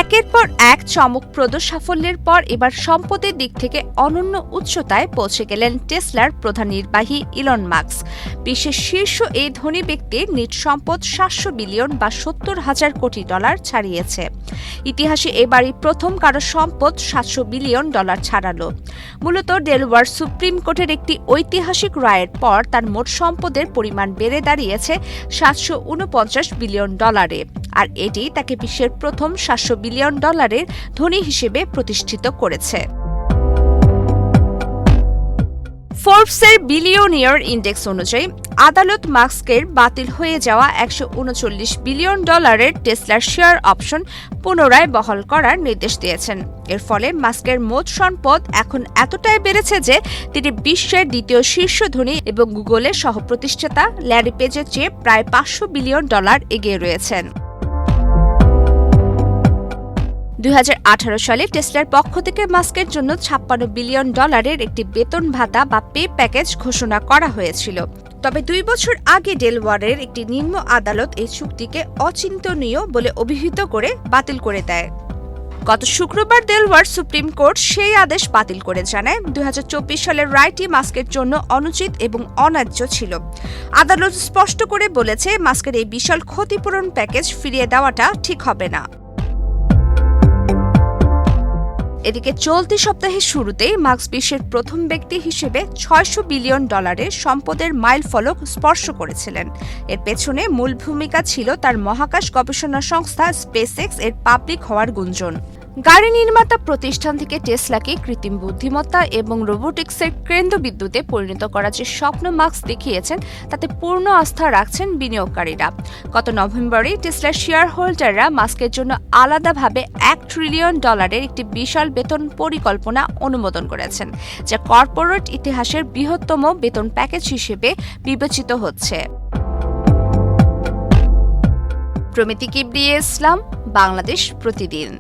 একের পর এক চমকপ্রদ সাফল্যের পর এবার সম্পদের দিক থেকে অনন্য উচ্চতায় পৌঁছে গেলেন টেসলার প্রধান নির্বাহী ইলন মাস্ক। বিশ্বের শীর্ষ এই ধনী ব্যক্তির নিট সম্পদ ৭০০ বিলিয়ন বা ৭০,০০০ কোটি ডলার ছাড়িয়েছে। ইতিহাসে এবারই প্রথম কারো সম্পদ ৭০০ বিলিয়ন ডলার ছাড়ালো। মূলত ডেলওয়ার সুপ্রিম কোর্টের একটি ঐতিহাসিক রায়ের পর তার মোট সম্পদের পরিমাণ বেড়ে দাঁড়িয়েছে ৭৪৯ বিলিয়ন ডলারে, আর এটি তাকে বিশ্বের প্রথম ৭০০ বিলিয়ন ডলারের ধনী হিসেবে প্রতিষ্ঠিত করেছে। ফোর্বসের বিলিয়নিয়ার ইন্ডেক্স অনুযায়ী আদালত মাস্কের বাতিল হয়ে যাওয়া ১৩৯ বিলিয়ন ডলারের টেসলার শেয়ার অপশন পুনরায় বহাল করার নির্দেশ দিয়েছেন। এর ফলে মাস্কের মোট সম্পদ এখন এতটাই বেড়েছে যে তিনি বিশ্বের দ্বিতীয় শীর্ষ ধনী এবং গুগলের সহ-প্রতিষ্ঠাতা ল্যারি পেজের চেয়ে প্রায় ৫০০ বিলিয়ন ডলার এগিয়ে রয়েছেন। ২০১৮ সালে টেসলার পক্ষ থেকে মাস্কের জন্য ৫৬ বিলিয়ন ডলারের একটি বেতন ভাতা বা পে প্যাকেজ ঘোষণা করা হয়েছিল। তবে ২ বছর আগে ডেলওয়ারের একটি নিম্ন আদালত এই চুক্তিকে অচিন্তনীয় বলে অভিহিত করে বাতিল করে দেয়। গত শুক্রবার ডেলওয়ার সুপ্রিম কোর্ট সেই আদেশ বাতিল করে জানায় ২০২৪ সালের রায়টি মাস্কের জন্য অনুচিত এবং অন্যায্য ছিল। আদালত স্পষ্ট করে বলেছে মাস্কের এই বিশাল ক্ষতিপূরণ প্যাকেজ ফিরিয়ে দেওয়াটা ঠিক হবে না। এদিকে চলতি সপ্তাহের শুরুতেই মাস্ক বিশ্বের প্রথম ব্যক্তি হিসেবে ৬০০ বিলিয়ন ডলারের সম্পদের মাইলফলক স্পর্শ করেছিলেন। এর পেছনে মূল ভূমিকা ছিল তার মহাকাশ গবেষণা সংস্থা স্পেসএক্স এর পাবলিক হওয়ার গুঞ্জন। গাড়ি নির্মাতা প্রতিষ্ঠান থেকে টেসলাকে কৃত্রিম বুদ্ধিমত্তা এবং রোবোটিক্সের কেন্দ্রবিন্দুতে পরিণত করার যে স্বপ্ন মাস্ক দেখিয়েছেন তাতে পূর্ণ আস্থা রাখছেন বিনিয়োগকারীরা। গত নভেম্বরে টেসলার শেয়ার হোল্ডাররা মাস্কের জন্য আলাদাভাবে $1 ট্রিলিয়ন ডলারের একটি বিশাল বেতন পরিকল্পনা অনুমোদন করেছেন, যা কর্পোরেট ইতিহাসের বৃহত্তম বেতন প্যাকেজ হিসেবে বিবেচিত হচ্ছে। প্রমিতি কিবরিয়া ইসলাম, বাংলাদেশ প্রতিদিন।